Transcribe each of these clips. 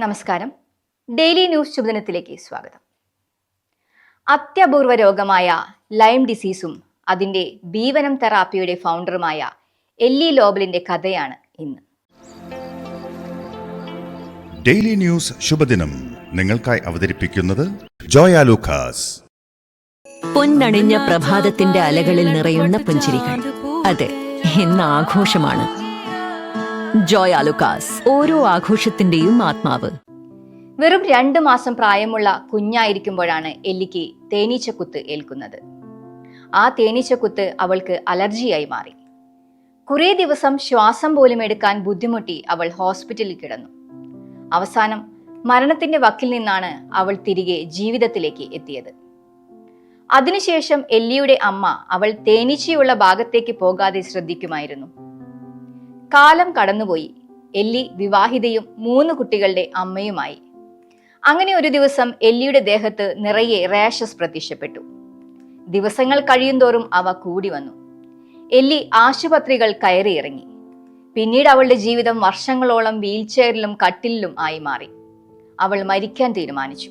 നമസ്കാരം. Daily news ശുഭദിനത്തിലേക്ക് സ്വാഗതം. അത്യപൂർവ രോഗമായ ലൈം ഡിസീസും അതിൻ്റെ ബീവനം തെറാപ്പിയുടെ ഫൗണ്ടറുമായ എല്ലി ലോബലിന്റെ കഥയാണ് ഇന്ന്. ഡെയിലി ന്യൂസ് ശുഭദിനം നിങ്ങൾക്കായി അവതരിപ്പിക്കുന്നത് ജോയ ലൂക്കാസ്. പൊന്നണിഞ്ഞ പ്രഭാതത്തിന്റെ അലകളിൽ നിറയുന്ന പുഞ്ചിരികൾ. അതെ, ഇന്ന് ആഘോഷമാണ്. ജോയ ലൂക്കാസ്, ഓരോ ആഘോഷത്തിന്റെയും ആത്മാവ്. വെറും 2 മാസം പ്രായമുള്ള കുഞ്ഞായിരിക്കുമ്പോഴാണ് എല്ലിക്ക് തേനീച്ചക്കുത്ത് ഏൽക്കുന്നത്. ആ തേനീച്ചക്കുത്ത് അവൾക്ക് അലർജിയായി മാറി. കുറേ ദിവസം ശ്വാസം പോലും എടുക്കാൻ ബുദ്ധിമുട്ടി അവൾ ഹോസ്പിറ്റലിൽ കിടന്നു. അവസാനം മരണത്തിന്റെ വക്കിൽ നിന്നാണ് അവൾ തിരികെ ജീവിതത്തിലേക്ക് എത്തിയത്. അതിനുശേഷം എല്ലിയുടെ അമ്മ അവൾ തേനീച്ചയുള്ള ഭാഗത്തേക്ക് പോകാതെ ശ്രദ്ധിക്കുമായിരുന്നു. കാലം കടന്നുപോയി. എല്ലി വിവാഹിതയും 3 കുട്ടികളുടെ അമ്മയുമായി. അങ്ങനെ ഒരു ദിവസം എല്ലിയുടെ ദേഹത്ത് നിറയെ റാഷസ് പ്രത്യക്ഷപ്പെട്ടു. ദിവസങ്ങൾ കഴിയുന്തോറും അവ കൂടി വന്നു. എല്ലി ആശുപത്രികൾ കയറിയിറങ്ങി. പിന്നീട് അവളുടെ ജീവിതം വർഷങ്ങളോളം വീൽചെയറിലും കട്ടിലിലും ആയി മാറി. അവൾ മരിക്കാൻ തീരുമാനിച്ചു.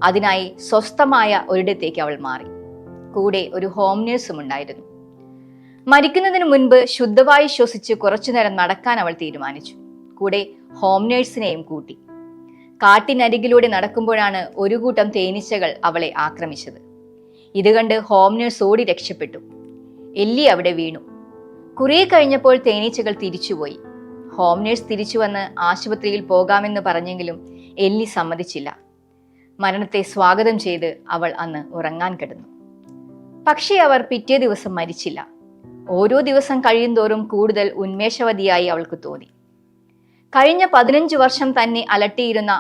അതിനായി സ്വസ്ഥമായ ഒരിടത്തേക്ക് അവൾ മാറി. കൂടെ ഒരു ഹോം നേഴ്സും ഉണ്ടായിരുന്നു. മരിക്കുന്നതിന് മുൻപ് ശുദ്ധവായു ശ്വസിച്ച് കുറച്ചുനേരം നടക്കാൻ അവൾ തീരുമാനിച്ചു. കൂടെ ഹോം നേഴ്സിനെയും കൂട്ടി. കാട്ടിനരികിലൂടെ നടക്കുമ്പോഴാണ് ഒരു കൂട്ടം തേനീച്ചകൾ അവളെ ആക്രമിച്ചത്. ഇത് കണ്ട് ഹോം നേഴ്സ് ഓടി രക്ഷപ്പെട്ടു. എല്ലി അവിടെ വീണു. കുറെ കഴിഞ്ഞപ്പോൾ തേനീച്ചകൾ തിരിച്ചുപോയി. ഹോം നേഴ്സ് തിരിച്ചു വന്ന് ആശുപത്രിയിൽ പോകാമെന്ന് പറഞ്ഞെങ്കിലും എല്ലി സമ്മതിച്ചില്ല. മരണത്തെ സ്വാഗതം ചെയ്ത് അവൾ അന്ന് ഉറങ്ങാൻ കിടന്നു. പക്ഷേ അവർ പിറ്റേ ദിവസം മരിച്ചില്ല. ഓരോ ദിവസം കഴിയുന്തോറും കൂടുതൽ ഉന്മേഷവതിയായി അവൾക്ക് തോന്നി. കഴിഞ്ഞ 15 വർഷം തന്നെ അലട്ടിയിരുന്ന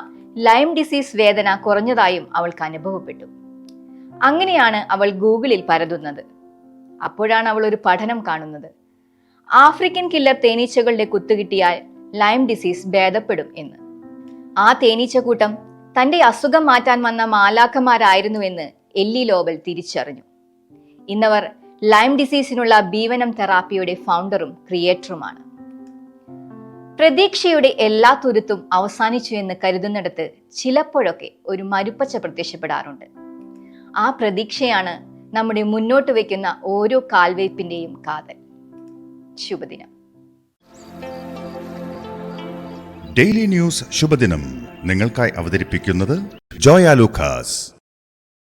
ലൈം ഡിസീസ് വേദന കുറഞ്ഞതായും അവൾക്ക് അനുഭവപ്പെട്ടു. അങ്ങനെയാണ് അവൾ ഗൂഗിളിൽ പരതുന്നത്. അപ്പോഴാണ് അവൾ ഒരു പഠനം കാണുന്നത്. ആഫ്രിക്കൻ കില്ലർ തേനീച്ചകളുടെ കുത്തുകിട്ടിയാൽ ലൈം ഡിസീസ് ഭേദപ്പെടും എന്ന്. ആ തേനീച്ചക്കൂട്ടം തന്റെ അസുഖം മാറ്റാൻ വന്ന മാലാഖമാരായിരുന്നുവെന്ന് എല്ലി ലോബൽ തിരിച്ചറിഞ്ഞു. ഇന്നവർ ലൈം ഡിസീസിനുള്ള ബീവനം തെറാപ്പിയുടെ ഫൗണ്ടറും ക്രിയേറ്ററുമാണ്. പ്രതീക്ഷയുടെ എല്ലാ തുരുത്തും അവസാനിച്ചു എന്ന് കരുതുന്നിടത്ത് ചിലപ്പോഴൊക്കെ ഒരു മരുപ്പച്ച പ്രത്യക്ഷപ്പെടാറുണ്ട്. ആ പ്രതീക്ഷയാണ് നമ്മുടെ മുന്നോട്ട് വയ്ക്കുന്ന ഓരോ കാൽവയ്പിന്റെയും കാതൽ. ശുഭദിനം. ഡെയിലി ന്യൂസ് ശുഭദിനം നിങ്ങൾക്കായി അവതരിപ്പിക്കുന്നത് ജോയ ലൂക്കാസ്.